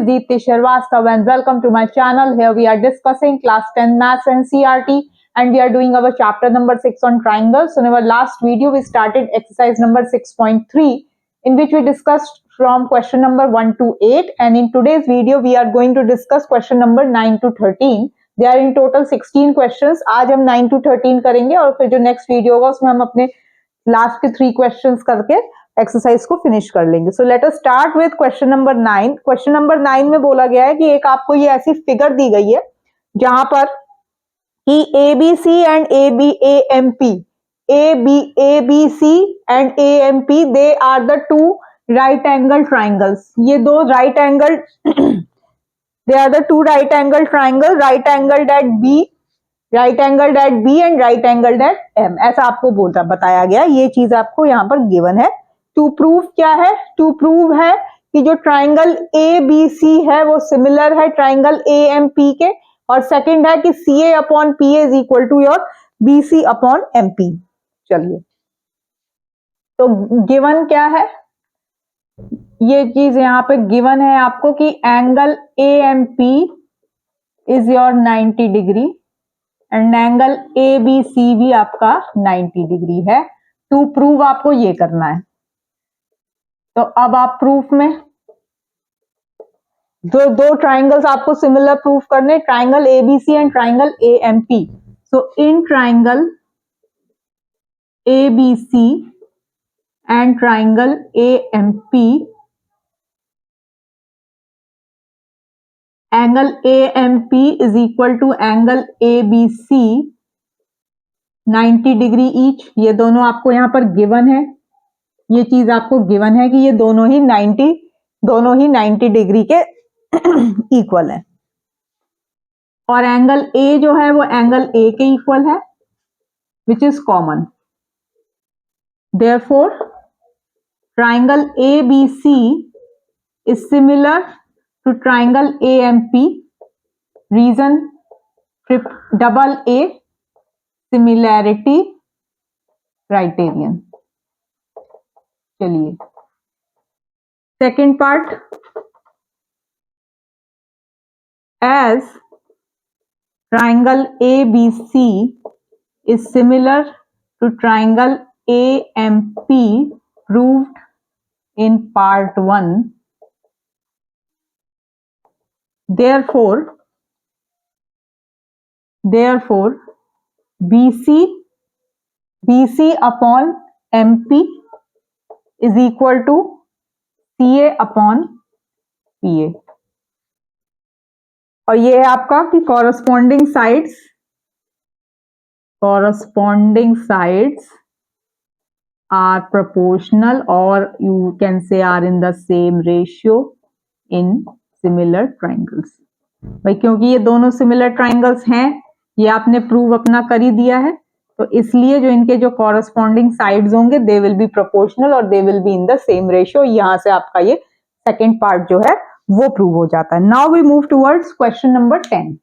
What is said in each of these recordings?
is Deepti Sharvastav and welcome to my channel. Here we are discussing class 10 maths and CRT and we are doing our chapter number 6 on triangles. So in our last video we started exercise number 6.3 in which we discussed from question number 1 to 8 and in today's video we are going to discuss question number 9 to 13. There are in total 16 questions. आज हम 9 to 13 करेंगे और फिर जो next video होगा उसमें हम अपने लास्ट के 3 क्वेश्चंस करके एक्सरसाइज को फिनिश कर लेंगे. So let us start with question number 9. Question number 9 में बोला गया है कि एक आपको ये ऐसी फिगर दी गई है जहां पर कि ABC and ABC and AMP they are the two right angle triangles. ये दो right angle they are the two right angle triangle, right angled at B and right angled at M. ऐसा आपको बताया गया. ये चीज आपको यहाँ पर गिवन है. टू प्रूव क्या है? टू प्रूव है कि जो ट्राइंगल ABC है वो सिमिलर है ट्राइंगल AMP के, और सेकंड है कि CA upon PA is equal to your BC upon MP. चलिए, तो गिवन क्या है? ये चीज यहाँ पे गिवन है आपको कि angle AMP is your 90 degree and angle ABC भी आपका 90 डिग्री है. टू प्रूव आपको ये करना है. तो अब आप प्रूफ में दो ट्राइंगल्स आपको सिमिलर प्रूफ करने, triangle ABC and triangle AMP. So in triangle ABC and triangle AMP, angle AMP is equal to angle ABC 90 degree each. ये दोनों आपको यहां पर गिवन है. ये चीज आपको गिवन है कि ये दोनों ही 90 डिग्री के इक्वल है, और एंगल A जो है वो एंगल A के इक्वल है which is common. Therefore triangle ABC is similar to triangle AMP. Reason double A similarity criterion. चलिए, second part. As triangle ABC is similar to triangle AMP proved in part 1, therefore BC upon MP is equal to CA upon PA. और ये है आपका कि corresponding sides are proportional, or you can say are in the same ratio in similar triangles. भाई क्योंकि ये दोनों similar triangles हैं, ये आपने प्रूव अपना कर ही दिया है, तो इसलिए जो इनके जो कॉरस्पॉन्डिंग साइड्स होंगे दे विल बी प्रोपोर्शनल और दे will be in the same ratio. यहां से आपका ये सेकेंड पार्ट जो है वो प्रूव हो जाता है. Now we move towards question number 10.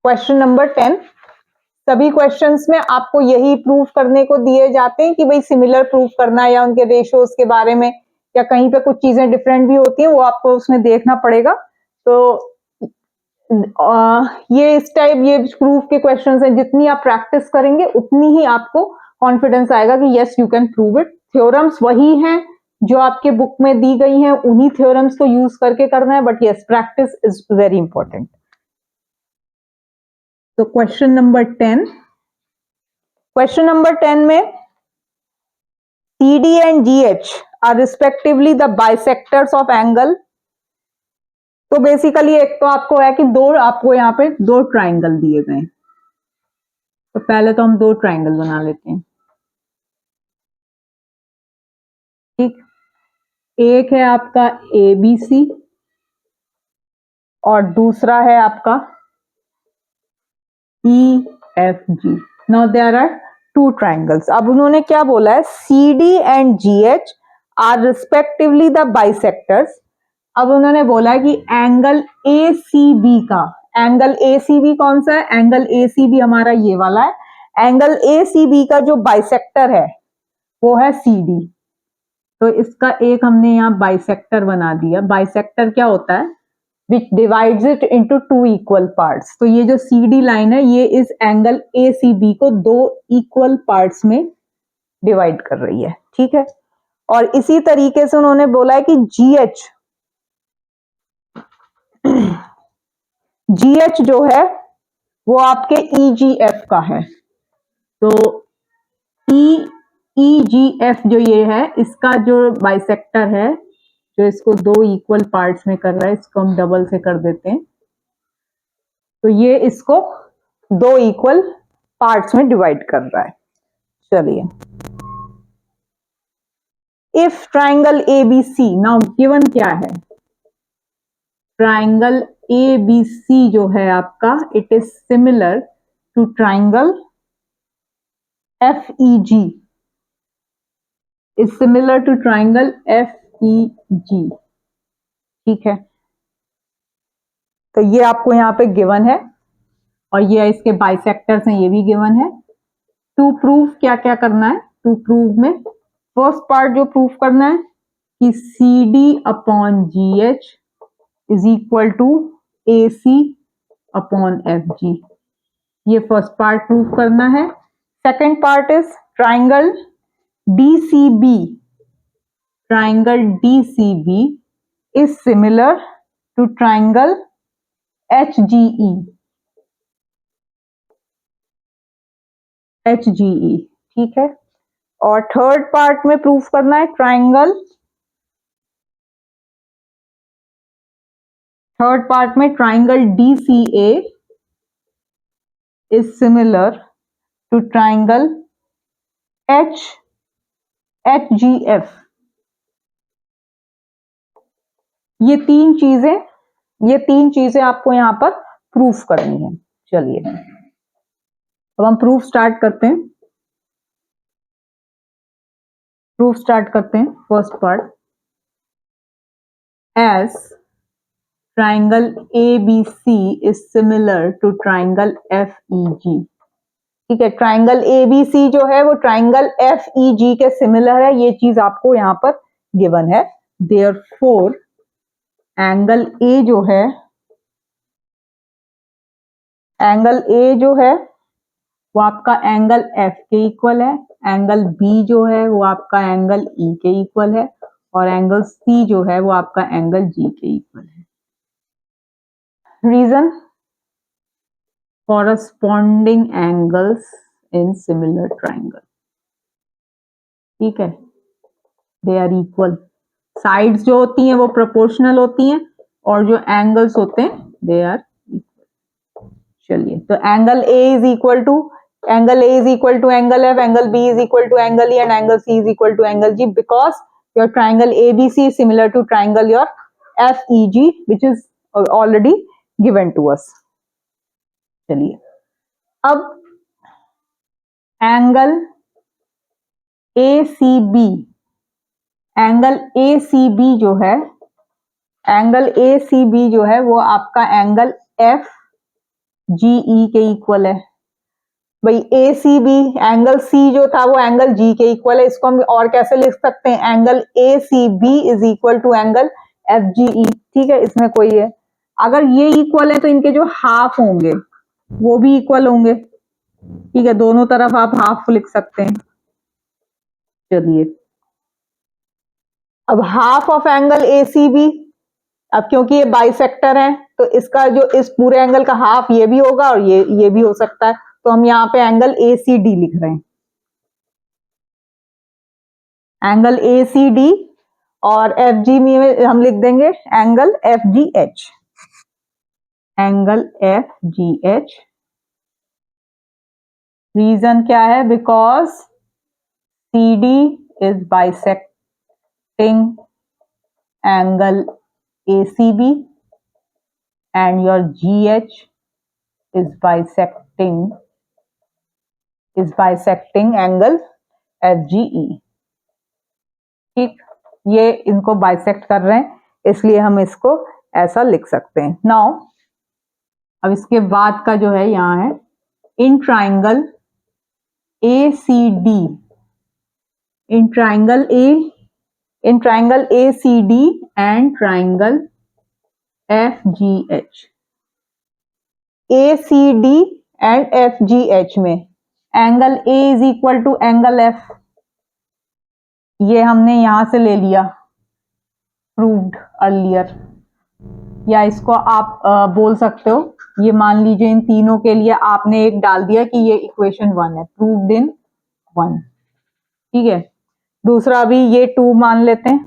Question number 10, सभी क्वेश्चंस में आपको यही प्रूफ करने को दिए जाते हैं कि भाई सिमिलर प्रूफ करना है या उनके रेशियोज के बारे में, या कहीं पे कुछ चीजें डिफरेंट भी होती हैं वो आपको उसमें देखना पड़ेगा. तो ये इस टाइप ये प्रूफ के क्वेश्चंस हैं. जितनी आप प्रैक्टिस करेंगे उतनी ही आपको कॉन्फिडेंस आएगा कि yes you can prove it. Theorems वही हैं जो आपके बुक में दी गई हैं, उन्हीं थ्योरम्स को यूज करके करना है, but yes practice is very important. तो क्वेश्चन नंबर 10 में CD and GH are respectively the bisectors of angle. तो बेसिकली एक तो आपको है कि आपको यहाँ पे दो ट्राइंगल दिए गए. तो पहले तो हम दो ट्राइंगल बना लेते हैं. ठीक, एक है आपका ABC और दूसरा है आपका EFG. Now there are two triangles. अब उन्होंने क्या बोला है? CD and GH are respectively the bisectors. अब उन्होंने बोला है कि एंगल ACB का, एंगल ACB कौन सा है? एंगल ACB हमारा ये वाला है. एंगल ACB का जो बाइसेक्टर है वो है CD. तो इसका एक हमने यहाँ बाइसेक्टर बना दिया। बाइसेक्टर क्या होता है? विच divides it into two equal parts. तो ये जो CD लाइन है ये इस एंगल ACB को दो इक्वल पार्ट्स में डिवाइड कर रही है, ठीक है। और इसी तरीके से उन्होंने बोला है कि GH जो है वो आपके EGF का है। तो EGF जो ये है इसका जो बाइसेक्टर है, जो इसको दो इक्वल पार्ट्स में कर रहा है, इसको हम डबल से कर देते हैं। तो ये इसको दो इक्वल पार्ट्स में डिवाइड कर रहा है। चलिए, if triangle ABC, now given क्या है? ट्राइंगल ABC जो है आपका, it is similar to triangle FEG, is similar to triangle FEG, ठीक है। तो ये आपको यहाँ पे गिवन है और ये इसके बाइसेक्टर्स हैं, ये भी गिवन है। टू प्रूव क्या क्या करना है? टू प्रूव में फर्स्ट पार्ट जो प्रूव करना है कि CD upon GH is equal to AC upon FG, ये फर्स्ट पार्ट प्रूव करना है। Second part is triangle DCB, triangle DCB is similar to triangle HGE, ठीक है। और थर्ड पार्ट में प्रूफ करना है थर्ड पार्ट में triangle DCA is similar to triangle HGF। ये तीन चीजें आपको यहां पर प्रूफ करनी है। चलिए अब हम प्रूफ स्टार्ट करते हैं। First part, as triangle ABC is similar to triangle FEG, ठीक है। ट्राइंगल ABC जो है वो ट्राइंगल FEG के सिमिलर है, ये चीज आपको यहां पर गिवन है। देयरफॉर एंगल A जो है वो आपका एंगल F के इक्वल है, एंगल B जो है वो आपका एंगल E के इक्वल है, और एंगल C जो है वो आपका एंगल G के इक्वल है। Reason, corresponding angles in similar triangle, ठीक है, दे आर इक्वल। साइड्स जो होती हैं वो प्रोपोर्शनल होती हैं और जो एंगल्स होते हैं दे आर इक्वल। चलिए, तो angle A is equal to angle F, angle B is equal to angle E, and angle C is equal to angle G, because your triangle ABC is similar to triangle your FEG, which is already given to us. चलिए, अब angle ACB जो है वो आपका angle FGE के equal है। भाई ACB angle C जो था वो एंगल G के इक्वल है, इसको हम और कैसे लिख सकते हैं? Angle ACB is equal to angle FGE, ठीक है। इसमें कोई है, अगर ये इक्वल है तो इनके जो हाफ होंगे वो भी इक्वल होंगे, ठीक है। दोनों तरफ आप हाफ लिख सकते हैं। चलिए, अब हाफ ऑफ एंगल ACB, अब क्योंकि ये बाइसेक्टर है तो इसका जो इस पूरे एंगल का हाफ ये भी होगा और ये भी हो सकता है, तो हम यहाँ पे एंगल ACD लिख रहे हैं, एंगल ACD, और FG में हम लिख देंगे एंगल FGH, रीजन क्या है? Because CD is bisecting angle ACB and your GH is bisecting angle FGE, ठीक। ये इनको बाइसेक्ट कर रहे हैं इसलिए हम इसको ऐसा लिख सकते हैं। नाउ अब इसके बाद का जो है यहाँ है, in triangle ACD, in triangle in triangle ACD and triangle FGH. ACD and FGH में angle A is equal to angle F, ये हमने यहां से ले लिया, प्रूव्ड अर्लियर, या इसको आप बोल सकते हो, ये मान लीजिए इन तीनों के लिए आपने एक डाल दिया कि ये इक्वेशन 1 है, प्रूव्ड इन 1, ठीक है। दूसरा अभी ये 2 मान लेते हैं,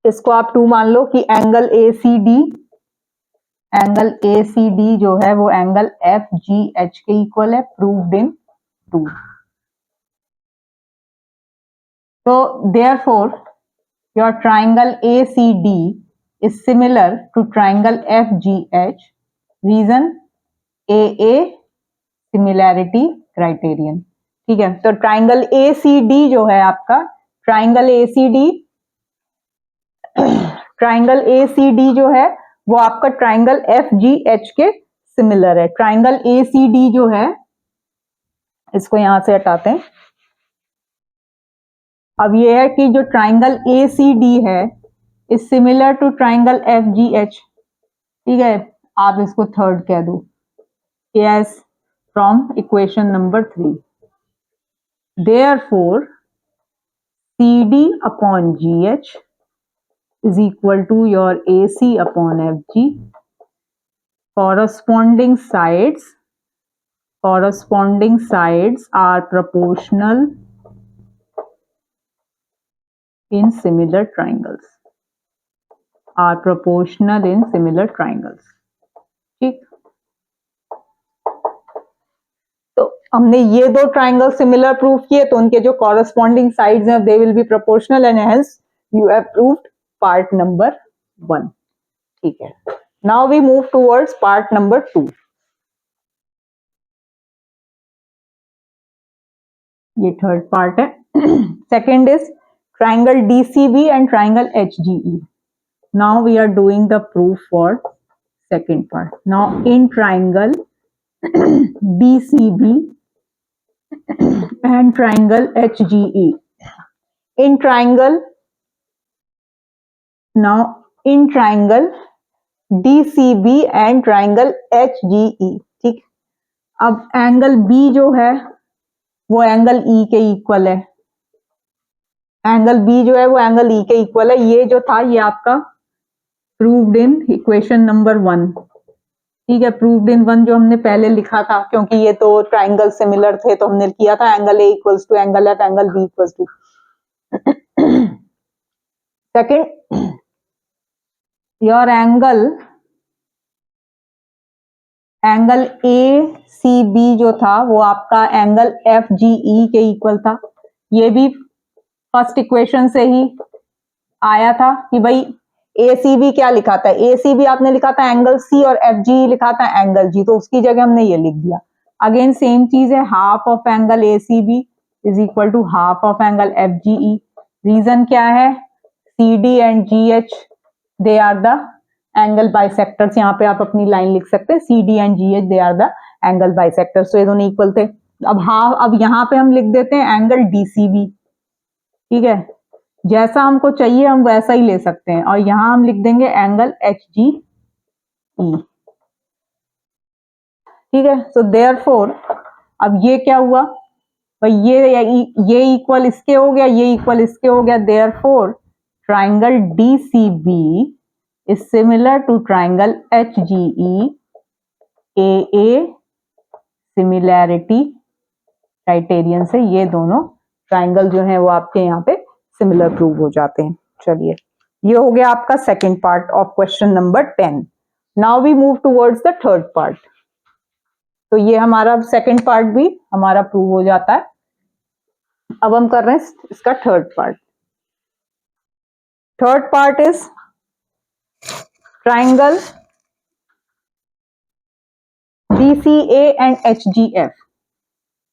इसको आप 2 मान लो कि एंगल ACD जो है वो एंगल FGH के इक्वल है, प्रूव्ड इन 2। तो therefore your triangle ACD is similar to triangle FGH. Reason AA similarity criterion, ठीक है। तो ट्राइंगल ACD जो है आपका, ट्राइंगल ACD जो है वो आपका ट्राइंगल FGH के सिमिलर है। ट्राइंगल ACD जो है, इसको यहां से हटाते हैं। अब ये है कि जो ट्राइंगल ACD है is similar to triangle FGH, ठीक है। आप इसको थर्ड कह दो, as from equation number 3। Therefore CD upon GH is equal to your AC upon FG. Corresponding sides are proportional in similar triangles. ठीक। तो हमने ये 2 ट्राइंगल सिमिलर प्रूव किए, तो उनके जो कॉरस्पॉन्डिंग साइड्स हैं they will be proportional and hence you have proved part number 1, ठीक है। Now we move towards part number 2। ये थर्ड पार्ट है। Second is triangle DCB and triangle HGE. Now we are doing the proof for second part. Now in triangle DCB and triangle HGE. In triangle DCB and triangle HGE, ठीक। अब angle B जो है वो angle E के equal है, angle B जो है वो एंगल E के इक्वल है। ये जो था ये आपका प्रूव्ड इन इक्वेशन नंबर 1, ठीक है। प्रूव्ड इन 1 जो हमने पहले लिखा था, क्योंकि ये तो ट्राइंगल सिमिलर थे तो हमने किया था angle A equals to angle F, angle B equals to. Second, your angle ACB जो था वो आपका एंगल FGE के इक्वल था। ये भी फर्स्ट इक्वेशन से ही आया था कि भाई ACB क्या लिखा था, ACB आपने लिखा था एंगल C और FGE लिखा था एंगल G, तो उसकी जगह हमने ये लिख दिया। अगेन सेम चीज है, half of angle ACB is equal to half of angle FGE। Reason क्या है, CD and GH they are the angle bisectors. यहाँ पे आप अपनी लाइन लिख सकते हैं, CD and GH they are the angle bisectors, तो ये दोनों इक्वल थे। अब यहाँ पे हम लिख देते हैं एंगल DCB, ठीक है। जैसा हमको चाहिए हम वैसा ही ले सकते हैं, और यहां हम लिख देंगे एंगल HGE, ठीक है। सो देयरफॉर अब ये क्या हुआ भाई, ये इक्वल इसके हो गया, ये इक्वल इसके हो गया। Therefore triangle DCB is similar to triangle HGE। AA similarity criterion से ये दोनों ट्राइंगल जो है वो आपके यहाँ पे सिमिलर प्रूव हो जाते हैं। चलिए, ये हो गया आपका second part of question number 10। Now we move towards the third part. तो ये हमारा सेकंड पार्ट भी हमारा प्रूव हो जाता है। अब हम कर रहे हैं इसका third part. Third part is triangle DCA and HGF.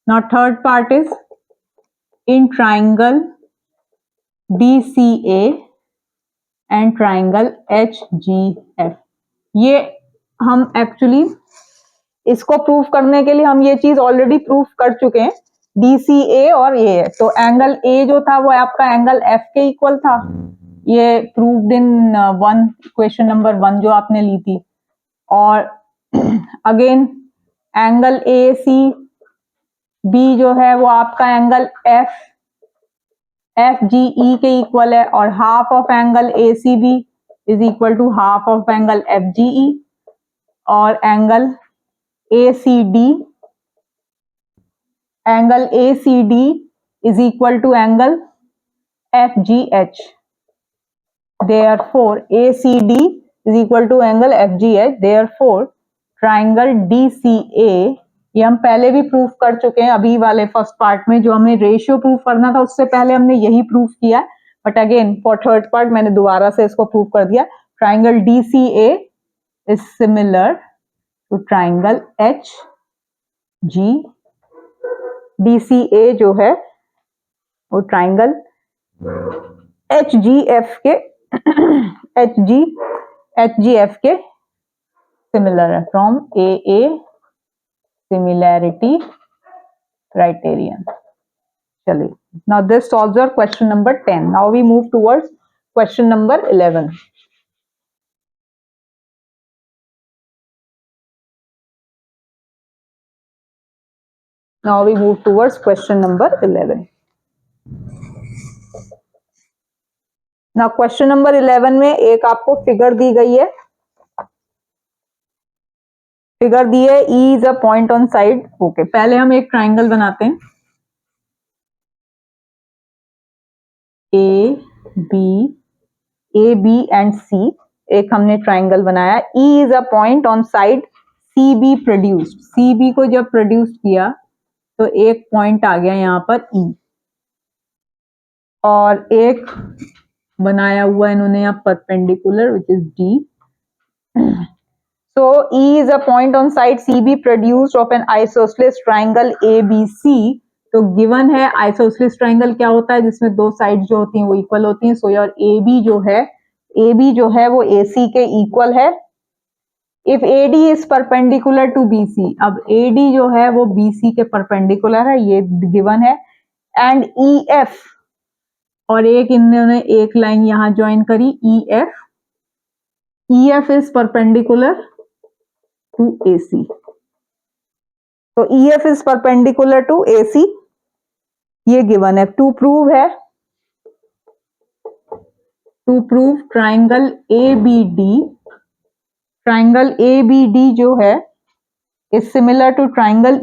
Now third part is in triangle DCA and triangle HGF. ये हम एक्चुअली इसको प्रूफ करने के लिए हम ये चीज ऑलरेडी प्रूफ कर चुके हैं, डी सी ए और ए है, तो एंगल ए जो था वो आपका एंगल एफ के इक्वल था। ये proved in one question number 1 जो आपने ली थी। और again angle A C B जो है वो आपका angle F F G E के इक्वल है, और half of angle A C B is equal to half of angle F G E, और angle A C D is equal to angle FGH. Therefore, ACD is equal to angle FGH. Therefore, triangle DCA, ये हम पहले भी proof कर चुके हैं अभी वाले फर्स्ट पार्ट में, जो हमें रेशियो प्रूफ करना था उससे पहले हमने यही प्रूफ किया, but again for third part मैंने दोबारा से इसको प्रूफ कर दिया। Triangle DCA is similar to triangle HG। DCA जो है वो ट्राइंगल HGF के HGF के सिमिलर है, फ्रॉम AA सिमिलैरिटी क्राइटेरियन। चलिए, now this solves our question number 10। Now we move towards question number 11। Now we move towards question number 11. Now question number 11 में एक आपको फिगर दी गई है, फिगर दी है E is a point on side। Okay, पहले हम एक ट्राइंगल बनाते हैं, A B and C। एक हमने ट्राइंगल बनाया, E is a point on side CB produced। CB को जब प्रोड्यूस किया तो एक पॉइंट आ गया यहाँ पर E, और एक बनाया हुआ इन्होंने यहाँ perpendicular which is D। So E is a point on side CB produced of an isosceles triangle ABC। तो गिवन है आइसोसेलेस ट्राइंगल क्या होता है, जिसमें दो साइड जो होती हैं वो इक्वल होती हैं। सो योर AB जो है वो AC के इक्वल है। If AD is perpendicular to BC, अब AD जो है वो BC के परपेंडिकुलर है, ये गिवन है। एंड EF, और एक इन्होंने एक लाइन यहां ज्वाइन करी EF is perpendicular to AC। तो EF is perpendicular to AC, ये गिवन है। टू प्रूव ट्राइंगल ABD जो है is similar to triangle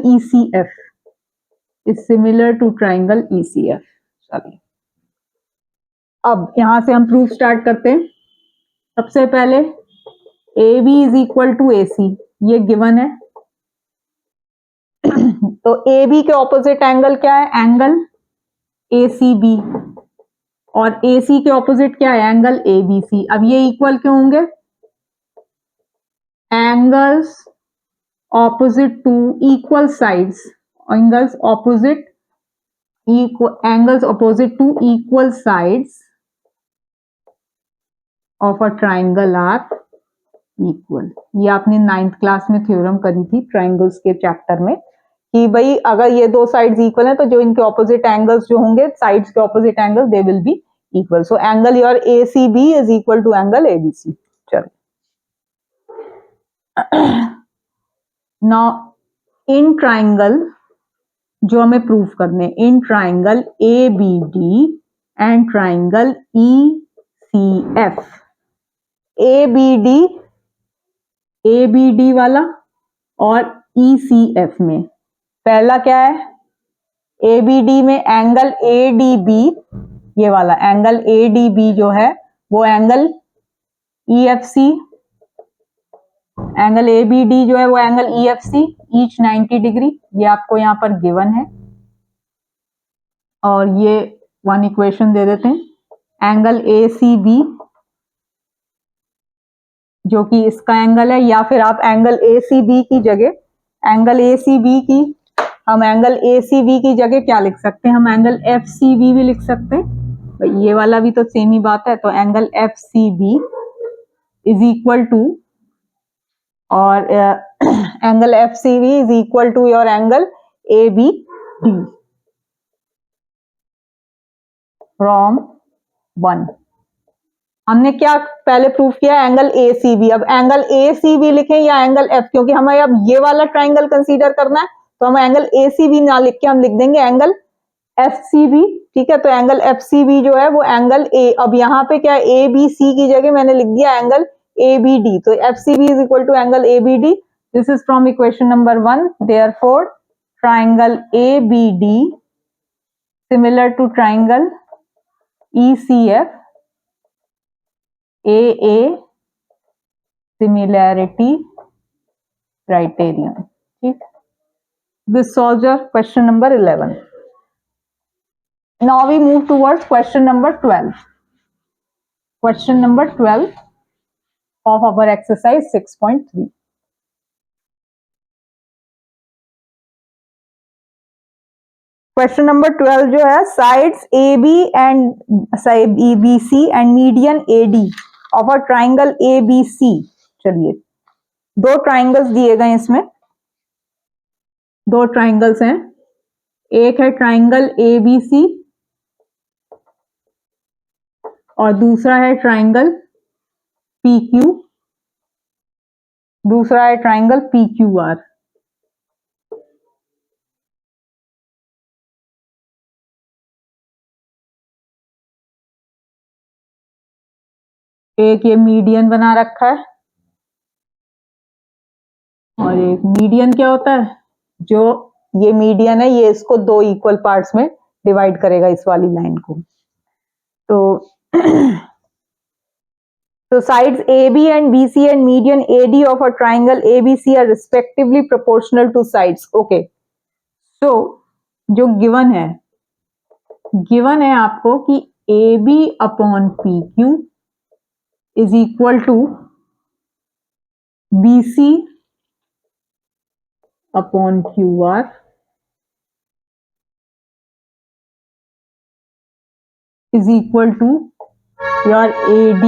ECF। चलिए, अब यहां से हम प्रूफ स्टार्ट करते हैं। सबसे पहले AB is equal to AC, ये गिवन है। तो AB के ऑपोजिट एंगल क्या है, एंगल ACB, और AC के ऑपोजिट क्या है, एंगल ABC। अब ये इक्वल क्यों होंगे, angles opposite to equal sides, angles opposite to equal sides of a triangle are equal। ये आपने 9th क्लास में थ्योरम करी थी ट्राइंगल्स के चैप्टर में, कि भाई अगर ये दो साइड्स इक्वल हैं तो जो इनके ऑपोजिट एंगल्स जो होंगे, साइड्स के opposite angle, they will be equal. So angle your ACB is equal to angle ABC। चलो, नाउ इन ट्राइंगल जो हमें प्रूफ करने, in triangle ABD and triangle ECF, ABD वाला और ECF में पहला क्या है, ABD में एंगल ADB, ये वाला एंगल ADB जो है वो एंगल EFC, एंगल ABD जो है वो एंगल EFC, ईच 90 डिग्री। ये आपको यहाँ पर गिवन है, और ये वन इक्वेशन दे देते हैं। एंगल ACB जो कि इसका एंगल है, या फिर आप एंगल ACB की जगह, हम एंगल ACB की जगह क्या लिख सकते हैं, हम एंगल FCB भी लिख सकते हैं, ये वाला भी तो सेम ही बात है। तो angle FCB is equal to, और angle FCB is equal to your angle ABD। From 1। हमने क्या पहले प्रूफ किया, एंगल ए सी बी। अब एंगल ए सी बी लिखें या एंगल एफ, क्योंकि हमें अब ये वाला ट्राइंगल कंसीडर करना है, तो हम एंगल ए सी बी ना लिख के हम लिख देंगे एंगल एफ सी बी। ठीक है, तो एंगल एफ सी बी जो है वो एंगल ए, अब यहाँ पे क्या ए बी सी की जगह मैंने लिख दिया एंगल ए बी डी, तो F C B is equal to angle A B D. This is from equation number 1। Therefore triangle A B D similar to triangle E C F, a similarity criterion. ठीक, this solves your question number 11। Now we move towards question number 12. Question number 12 of our exercise 6.3. Question number 12 जो है, sides AB and side ABC and median AD of a triangle ABC। चलिए, दो triangles दिए गए इसमें, दो triangles हैं, एक है ट्राइंगल ABC और दूसरा है ट्राइंगल PQ, दूसरा है ट्राइंगल PQR। एक ये मीडियन बना रखा है, और एक मीडियन क्या होता है, जो ये मीडियन है ये इसको दो इक्वल पार्ट्स में डिवाइड करेगा, इस वाली लाइन को। तो so sides AB and BC and median AD of a triangle ABC are respectively proportional to sides. Okay, so जो गिवन है आपको कि AB upon PQ is equal to BC upon QR is equal to your AD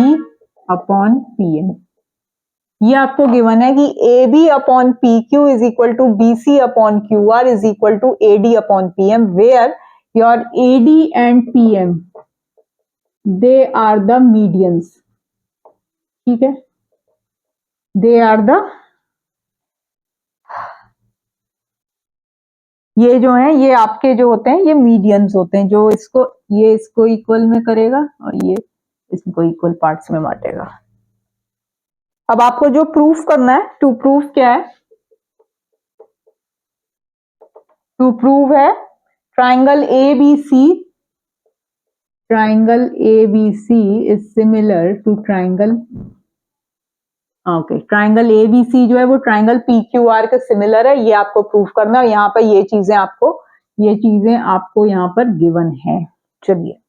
upon PM। ये आपको given है कि AB upon PQ is equal to BC upon QR is equal to AD upon PM, where your AD and PM they are the medians. ठीक है, दे are the, ये जो है ये आपके जो होते हैं ये मीडियंस होते हैं, जो ये इसको इक्वल में करेगा और ये इसको इक्वल पार्ट्स में बांटेगा। अब आपको जो प्रूफ करना है, टू प्रूफ क्या है, टू प्रूव है triangle ABC, triangle ABC is similar to triangle, okay, triangle ABC जो है वो ट्राइंगल PQR के सिमिलर है, ये आपको प्रूफ करना है। यहाँ पर ये चीजें आपको यहाँ पर गिवन है। चलिए,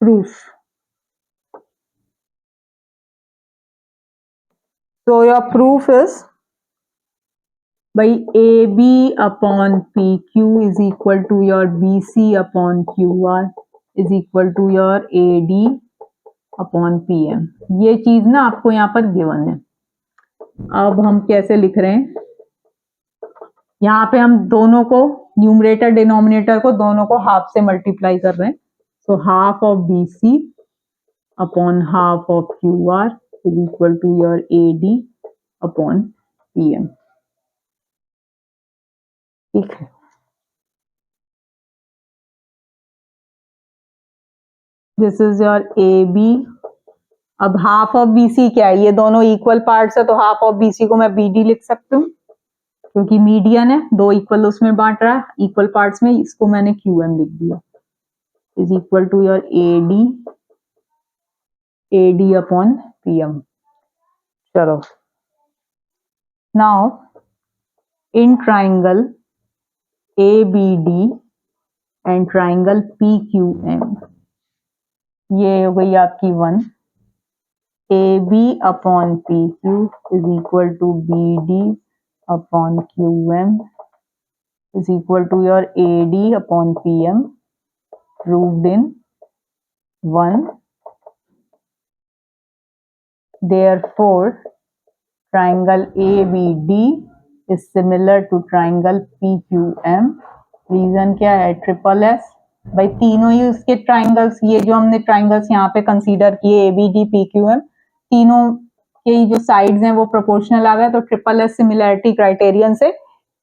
proof. So your proof is by AB upon PQ is equal to your BC upon QR is equal to your AD upon PM। ये चीज ना आपको यहाँ पर गिवन है। अब हम कैसे लिख रहे हैं, यहाँ पे हम दोनों को, न्यूमरेटर डिनोमिनेटर को दोनों को हाफ से मल्टीप्लाई कर रहे हैं। So half of BC upon half of QR is equal to your AD upon PM। ठीक है, दिस इज योर AB। अब हाफ ऑफ BC क्या है, ये दोनों इक्वल पार्ट्स है, तो हाफ ऑफ BC को मैं BD लिख सकती हूँ, क्योंकि मीडियन है, दो इक्वल उसमें बांट रहा है इक्वल पार्ट्स में, इसको मैंने QM लिख दिया, is equal to your AD upon PM। चलो, now in triangle ABD and triangle PQM, ये हो गई आपकी 1, AB upon PQ is equal to BD upon QM is equal to your AD upon PM, proved in 1. Therefore, triangle ABD is similar to triangle PQM. Reason क्या है, triple S, भाई तीनों ही उसके triangles, ये जो हमने ट्राइंगल्स यहाँ पे कंसीडर किए ABD PQM, तीनों के जो साइड्स हैं वो प्रोपोर्शनल आ गए, तो ट्रिपल एस सिमिलैरिटी क्राइटेरियन से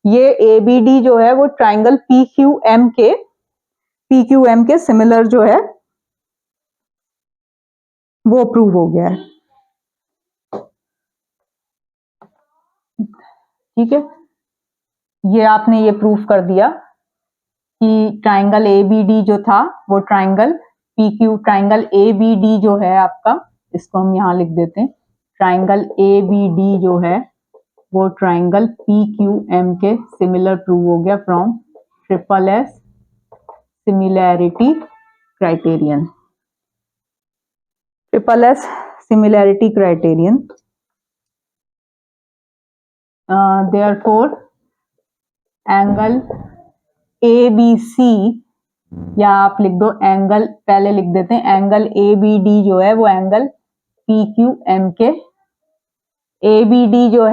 ये ABD जो है वो ट्राइंगल PQM के सिमिलर जो है वो प्रूव हो गया है। ठीक है, ये आपने ये प्रूफ कर दिया कि ट्राइंगल ABD जो था वो ट्राइंगल ABD जो है आपका, इसको हम यहाँ लिख देते हैं, ट्राइंगल ABD जो है वो ट्राइंगल PQM के सिमिलर प्रूव हो गया from triple S similarity criterion. Triple S similarity criterion, therefore angle ABC, या आप लिख दो एंगल, पहले लिख देते हैं एंगल ABD जो है वो एंगल PQM के, ABD जो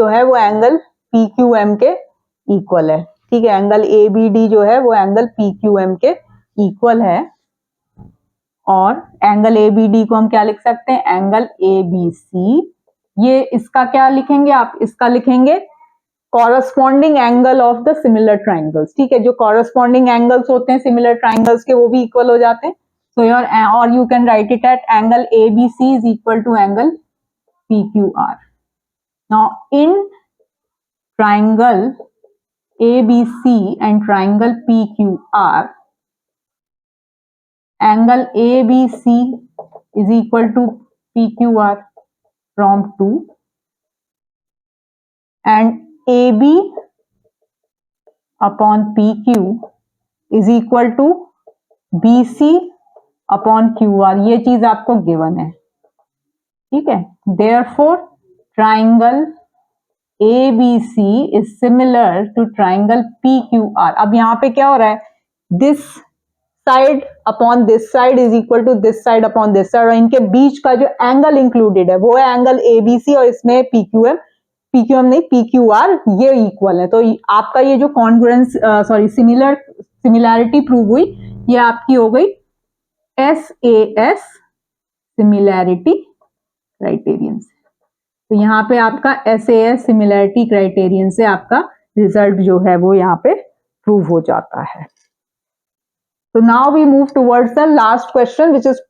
है वो एंगल PQM के इक्वल है। ठीक है, एंगल ABD जो है वो एंगल PQM के इक्वल है, और एंगल ABD को हम क्या लिख सकते हैं, एंगल ABC। ये इसका क्या लिखेंगे आप, इसका लिखेंगे corresponding angle of the similar triangles. ठीक है, जो कॉरस्पॉन्डिंग एंगल्स होते हैं सिमिलर ट्राइंगल्स के वो भी इक्वल हो जाते हैं। सो योर, और you can write it at angle ABC is equal to angle PQR। Now in triangle ABC and triangle PQR, angle ABC is equal to PQR from 2, and AB upon PQ is equal to BC upon QR। ये चीज आपको given है। ठीक है, therefore triangle ABC is similar to triangle PQR। अब यहाँ पे क्या हो रहा है, this side upon this side is equal to this side upon this side, और इनके बीच का जो एंगल इंक्लूडेड है वो है एंगल ABC, और इसमें PQM नहीं PQR, ये इक्वल है। तो आपका ये जो कॉन्ग्रुएंस सिमिलैरिटी प्रूव हुई, ये आपकी हो गई SAS सिमिलैरिटी क्राइटेरियन से। तो यहाँ पे आपका SAS सिमिलैरिटी क्राइटेरियन से आपका रिजल्ट जो है वो यहाँ पे प्रूव हो जाता है। So now we move towards the last question, which is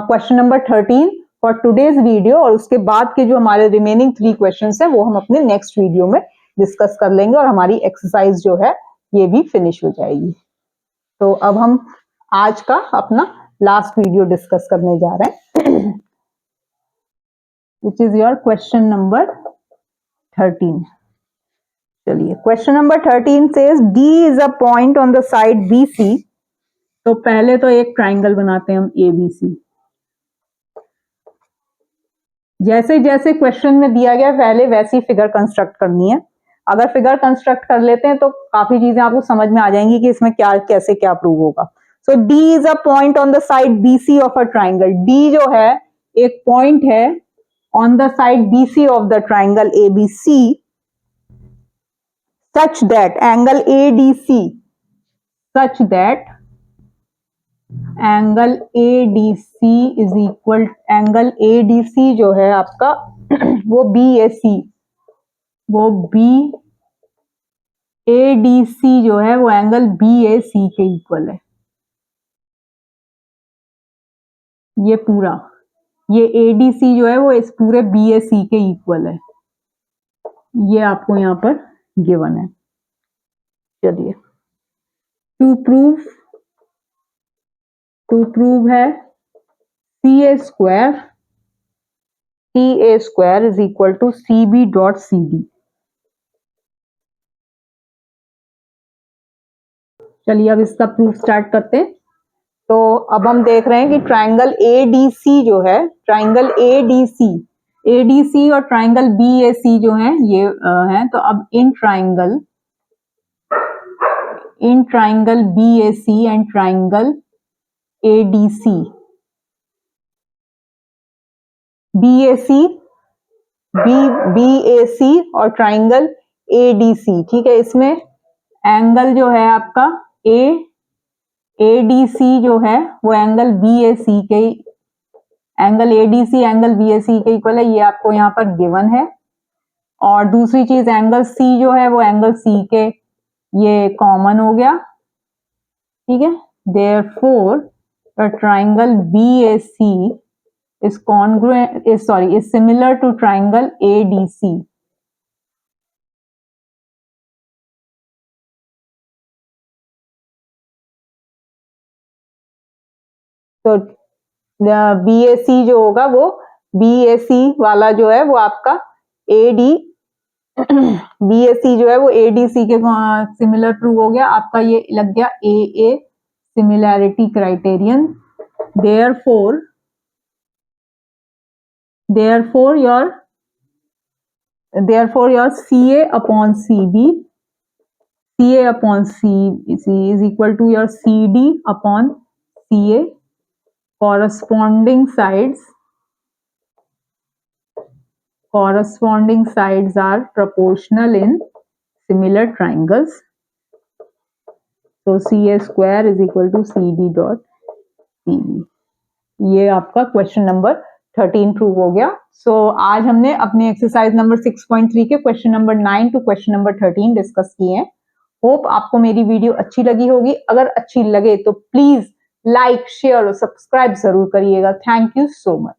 question number 13 for today's video, और उसके बाद के जो हमारे remaining 3 questions हैं वो हम अपने next वीडियो में डिस्कस कर लेंगे, और हमारी एक्सरसाइज जो है ये भी फिनिश हो जाएगी। तो अब हम आज का अपना लास्ट वीडियो डिस्कस करने जा रहे हैं, which is your question number 13। चलिए, question number 13 says D is a point on the side BC। तो पहले तो एक ट्राइंगल बनाते हैं हम ABC। जैसे जैसे क्वेश्चन में दिया गया पहले वैसी फिगर कंस्ट्रक्ट करनी है। अगर फिगर कंस्ट्रक्ट कर लेते हैं तो काफी चीजें आपको समझ में आ जाएंगी कि इसमें क्या कैसे क्या प्रूव होगा। सो D is a point on the side BC of a triangle. D जो है एक पॉइंट है on the side BC of the triangle ABC, such that angle ADC, such that angle ADC is equal, angle ADC जो है आपका वो ADC जो है वो एंगल BAC के इक्वल है। ये पूरा, ये ADC जो है वो इस पूरे BAC के इक्वल है। ये आपको यहाँ पर गिवन है। चलिए, टू प्रूव है CA square is equal to CB dot CD। चलिए अब इसका प्रूफ स्टार्ट करते हैं। तो अब हम देख रहे हैं कि ट्राइंगल ADC जो है, ट्राइंगल ADC और ट्राइंगल BAC जो है ये हैं। तो अब in triangle BAC and triangle ADC, BAC और ट्राइंगल ADC। ठीक है, इसमें एंगल जो है आपका ADC जो है वो एंगल BAC के, एंगल ADC एंगल BAC के इक्वल है, ये आपको यहाँ पर गिवन है। और दूसरी चीज एंगल C जो है वो एंगल C के, ये कॉमन हो गया, ठीक है। Therefore a triangle BAC is congruent, is similar to triangle ADC. तो BAC जो होगा वो BAC वाला जो है वो आपका BAC जो है वो ADC के सिमिलर प्रूव हो गया, आपका ये लग गया AA similarity criterion. Therefore your CA upon CB is equal to your CD upon CA. Corresponding sides are proportional in similar triangles. So CA square is equal to CD dot CB. ये आपका question number 13 prove हो गया। आज हमने अपने exercise number 6.3 के question number 9 to question number 13 discuss किए हैं। होप आपको मेरी वीडियो अच्छी लगी होगी। अगर अच्छी लगे तो प्लीज लाइक, शेयर और सब्सक्राइब जरूर करिएगा। Thank you so much.